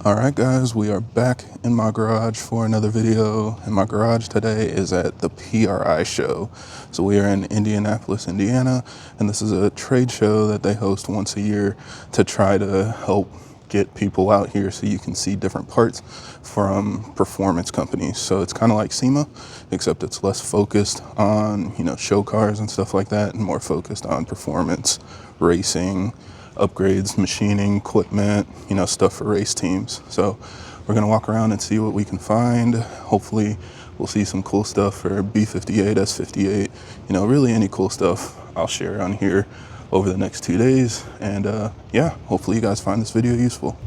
All right, guys, we are back in my garage for another video. And my garage today is at the PRI show. So we are in Indianapolis, Indiana, and this is a trade show that they host once a year to try to help get people out here so you can see different parts from performance companies. So it's kind of like SEMA, except it's less focused on, show cars and stuff like that, and more focused on performance, racing, upgrades, machining, equipment, stuff for race teams. So we're gonna walk around and see what we can find. Hopefully we'll see some cool stuff for B58, S58, really any cool stuff I'll share on here over the next 2 days. And yeah, hopefully you guys find this video useful.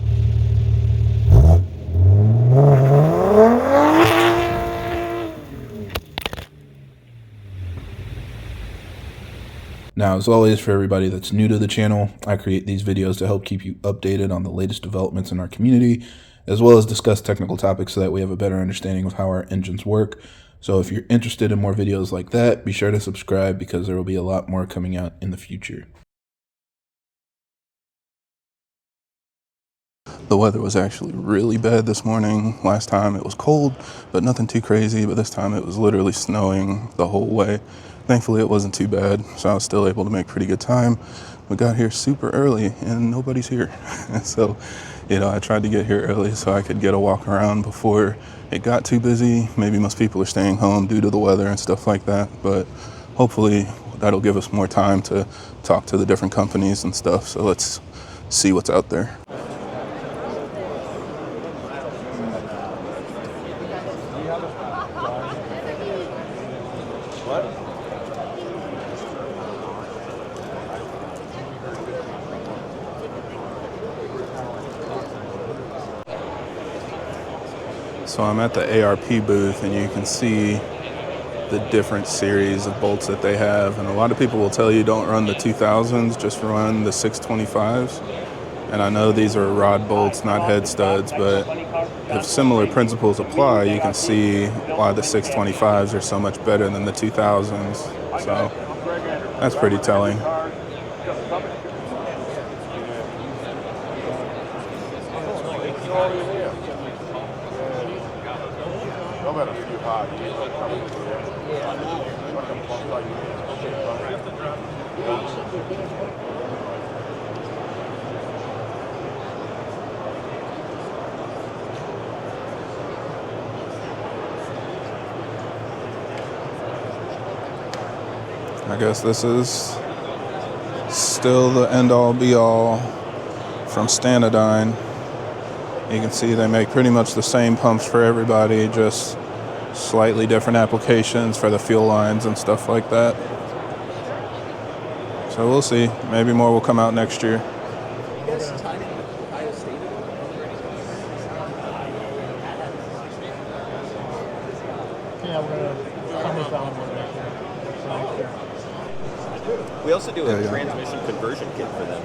Now, as always, for everybody that's new to the channel, I create these videos to help keep you updated on the latest developments in our community, as well as discuss technical topics so that we have a better understanding of how our engines work. So if you're interested in more videos like that, be sure to subscribe because there will be a lot more coming out in the future. The weather was actually really bad this morning. Last time it was cold, but nothing too crazy. But this time it was literally snowing the whole way. Thankfully it wasn't too bad, so I was still able to make pretty good time. We got here super early and nobody's here. So, I tried to get here early so I could get a walk around before it got too busy. Maybe most people are staying home due to the weather and stuff like that, but hopefully that'll give us more time to talk to the different companies and stuff. So let's see what's out there. So I'm at the ARP booth and you can see the different series of bolts that they have. And a lot of people will tell you don't run the 2000s, just run the 625s. And I know these are rod bolts, not head studs, but if similar principles apply, you can see why the 625s are so much better than the 2000s. So that's pretty telling. I guess this is still the end-all be-all from Stanadyne. You can see they make pretty much the same pumps for everybody, just slightly different applications for the fuel lines and stuff like that. So we'll see. Maybe more will come out next year. We also do a transmission conversion kit for them.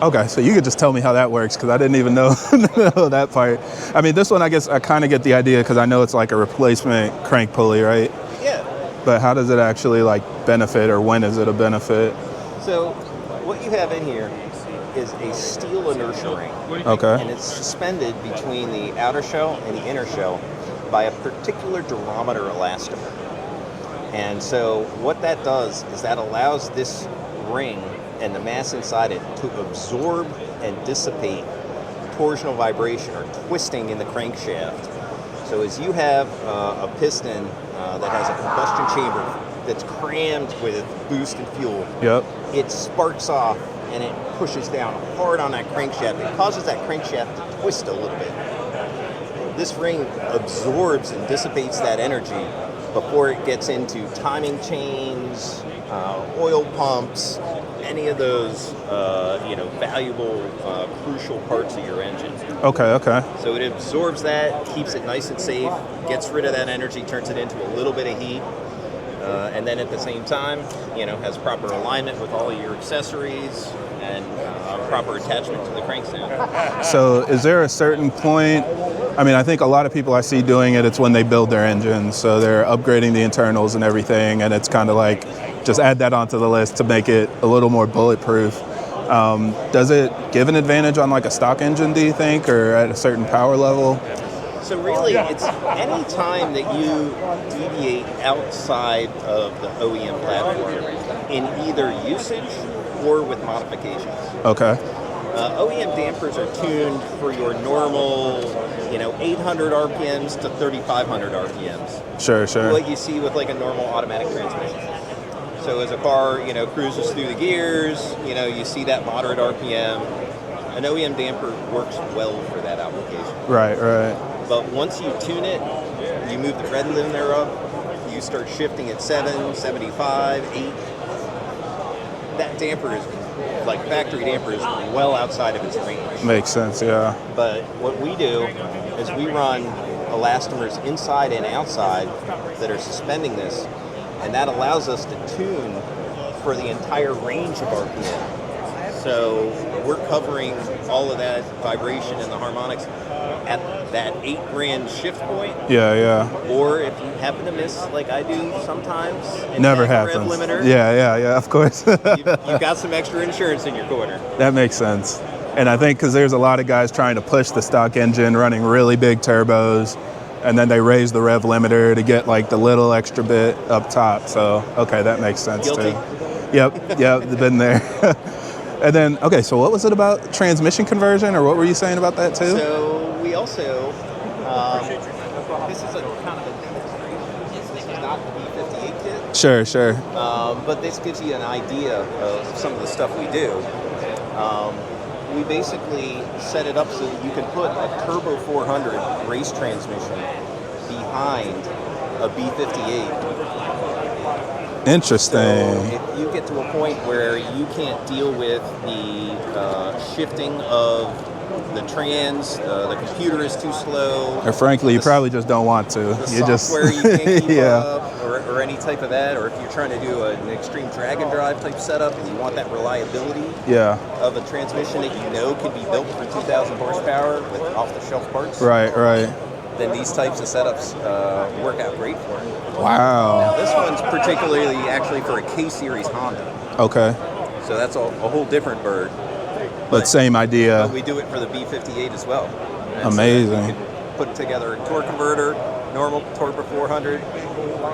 Okay, so you could just tell me how that works, because I didn't even know, know that part. I mean, this one, I guess I kind of get the idea, because I know it's like a replacement crank pulley, right? Yeah. But how does it actually benefit, or when is it a benefit? So what you have in here is a steel inertia ring. Okay. And it's suspended between the outer shell and the inner shell by a particular durometer elastomer. And so what that does is that allows this ring and the mass inside it to absorb and dissipate torsional vibration or twisting in the crankshaft. So as you have a piston that has a combustion chamber that's crammed with boost and fuel, Yep. it sparks off and it pushes down hard on that crankshaft. It causes that crankshaft to twist a little bit. This ring absorbs and dissipates that energy before it gets into timing chains, oil pumps, any of those valuable, crucial parts of your engine. Okay. So it absorbs that, keeps it nice and safe, gets rid of that energy, turns it into a little bit of heat, and then at the same time, has proper alignment with all of your accessories and proper attachment to the crankshaft. So is there a certain point? I mean, I think a lot of people I see doing it, it's when they build their engines. So they're upgrading the internals and everything, and it's kind of like, just add that onto the list to make it a little more bulletproof. Does it give an advantage on like a stock engine, do you think, or at a certain power level? So really, it's any time that you deviate outside of the OEM platform in either usage or with modifications. Okay. OEM dampers are tuned for your normal, 800 RPMs to 3,500 RPMs. Sure. What you see with like a normal automatic transmission. So as a car, cruises through the gears, you see that moderate RPM. An OEM damper works well for that application. Right. But once you tune it, you move the red limiter up, you start shifting at 7, 75, 8. That damper is, like factory damper, is well outside of its range. Makes sense, yeah. But what we do is we run elastomers inside and outside that are suspending this, and that allows us to tune for the entire range of RPM. So we're covering all of that vibration and the harmonics at that 8 grand shift point. Yeah. Or if you happen to miss, like I do sometimes, and Never have a happens. rev limiter, Yeah, of course. you've got some extra insurance in your corner. That makes sense. And I think because there's a lot of guys trying to push the stock engine, running really big turbos, and then they raise the rev limiter to get like the little extra bit up top. So, okay, that makes sense Guilty. too. Yep, been there. And then, okay, so what was it about transmission conversion, or what were you saying about that too? So we also, this is a kind of a demonstration. This is not the B58 kit. Sure. But this gives you an idea of some of the stuff we do. We basically set it up so that you can put a Turbo 400 race transmission behind a B58. Interesting. So if you get to a point where you can't deal with the shifting of the trans, the computer is too slow. Or frankly, you probably just don't want to. The software you can't keep yeah. up, or any type of that, or if you're trying to do an extreme drag and drive type setup and you want that reliability of a transmission that you know can be built for 2,000 horsepower with off-the-shelf parts. Right. Then these types of setups work out great for it. Wow. Now this one's particularly actually for a K-Series Honda. Okay. So that's a whole different bird. But same idea. But we do it for the B58 as well. And amazing. So you can put together a torque converter, normal Turbo 400,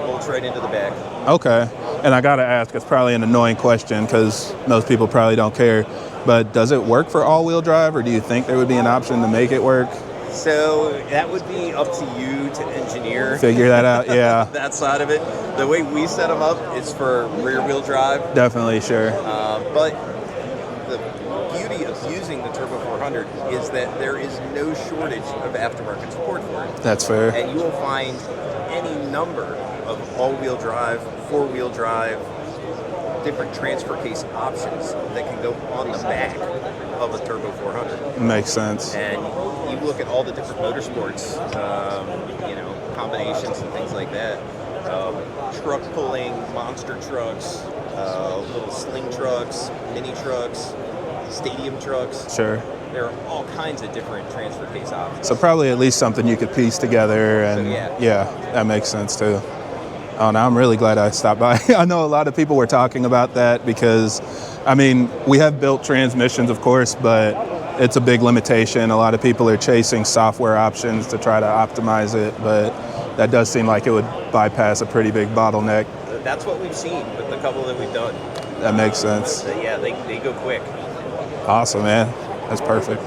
bolts right into the back. Okay. And I got to ask, it's probably an annoying question because most people probably don't care, but does it work for all-wheel drive, or do you think there would be an option to make it work? So that would be up to you to engineer. Figure that out, yeah. That side of it. The way we set them up is for rear-wheel drive. Definitely, sure. But the beauty of using the Turbo 400 is that there is no shortage of aftermarket support for it. That's fair. And you will find any number of all-wheel drive, four-wheel drive, different transfer case options that can go on the back of a Turbo 400. Makes sense. And you look at all the different motorsports, combinations and things like that. Truck pulling, monster trucks, little sling trucks, mini trucks, stadium trucks. Sure. There are all kinds of different transfer case options. So probably at least something you could piece together, and So, yeah, that makes sense too. Oh, now I'm really glad I stopped by. I know a lot of people were talking about that because, we have built transmissions, of course, but it's a big limitation. A lot of people are chasing software options to try to optimize it, but that does seem like it would bypass a pretty big bottleneck. That's what we've seen with the couple that we've done. That makes sense. So, yeah, they go quick. Awesome, man. That's perfect.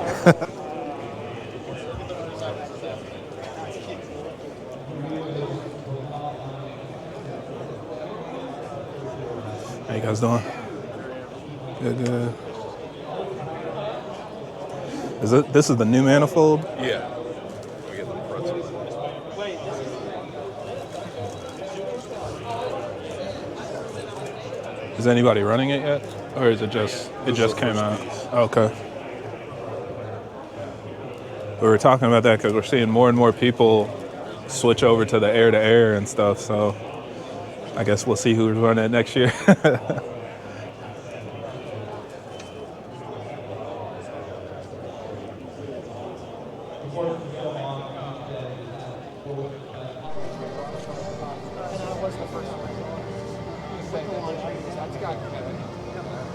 How you guys doing? Good. This is the new manifold? Yeah. Is anybody running it yet? Or is it just came out? Okay. We were talking about that because we're seeing more and more people switch over to the air-to-air and stuff, so I guess we'll see who's running it next year.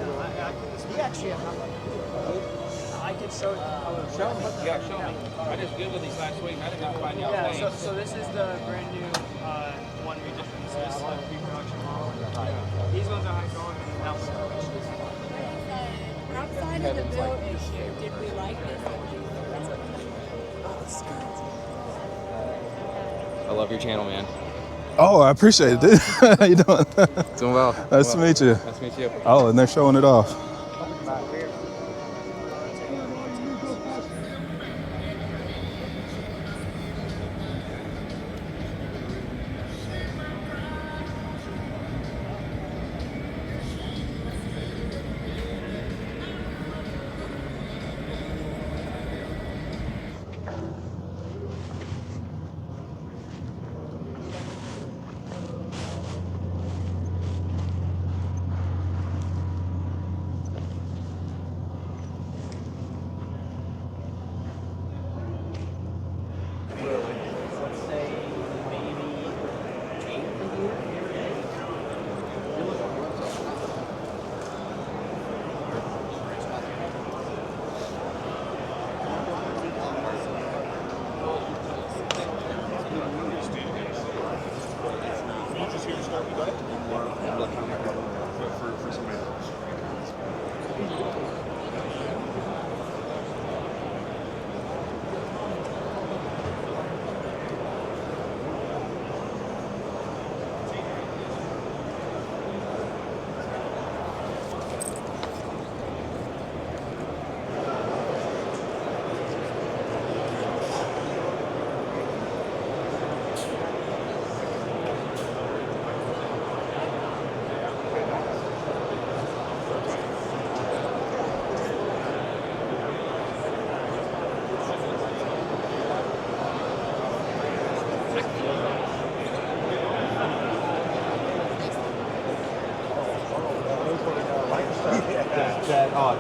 He actually has number. I can show me. Yeah, show me. I just Googled these last week. I didn't find y'all's Yeah, name. so this is the brand new one we just released. This is the pre-production model. These ones are high quality and now Outside of the build issue, did we like this? I love your channel, man. Oh, I appreciate it, dude. How you doing? Doing well. Nice to meet you. Nice to meet you. Oh, and they're showing it off.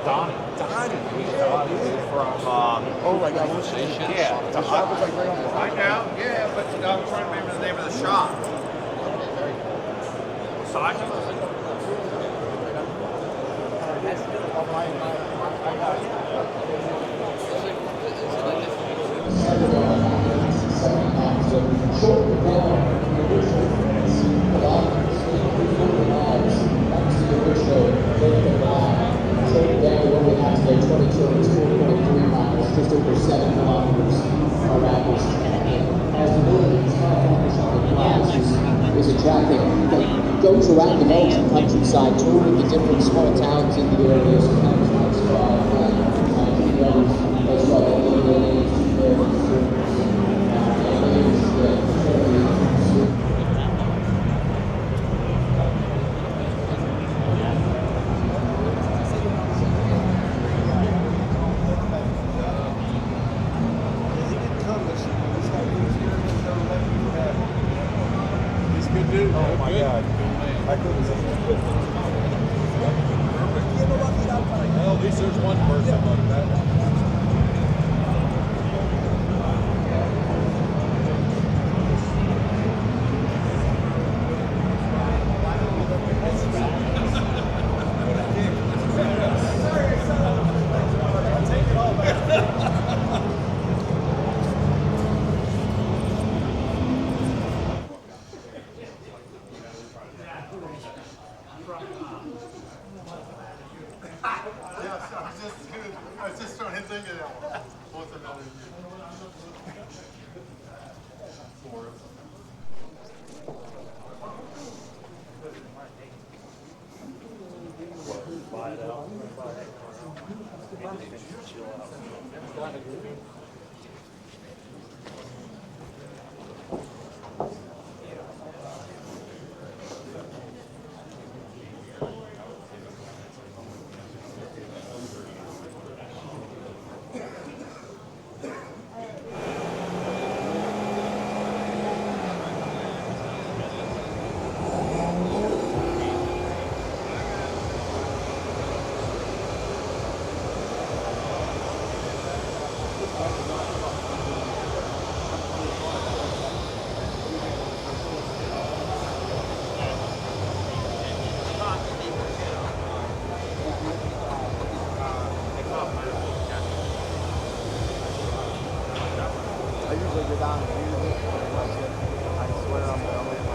Donnie. From, oh my God, what's his name? Yeah, I was like right on the line. I know, yeah, but I'm trying to remember the name of the shop. Just over 7 kilometers around this track. As the building's is attracting that goes around the Belgian countryside, touring the different small towns in the area, sometimes like as Oh my God. I couldn't say well, at least there's one person like that. I was just trying to think of that one. What's another?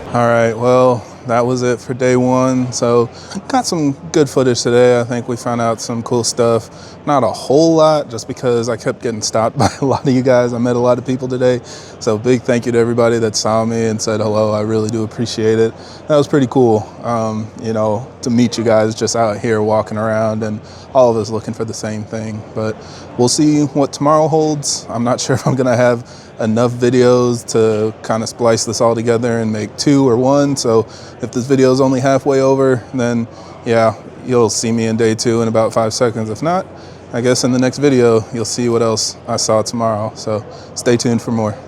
All right, well, that was it for day one. So got some good footage today. I think we found out some cool stuff. Not a whole lot, just because I kept getting stopped by a lot of you guys. I met a lot of people today. So big thank you to everybody that saw me and said hello. I really do appreciate it. That was pretty cool, you know, to meet you guys just out here walking around and all of us looking for the same thing. But we'll see what tomorrow holds. I'm not sure if I'm gonna have enough videos to kind of splice this all together and make 2 or 1. So if this video is only halfway over, then yeah, you'll see me in day 2 in about 5 seconds. If not, I guess in the next video, you'll see what else I saw tomorrow. So stay tuned for more.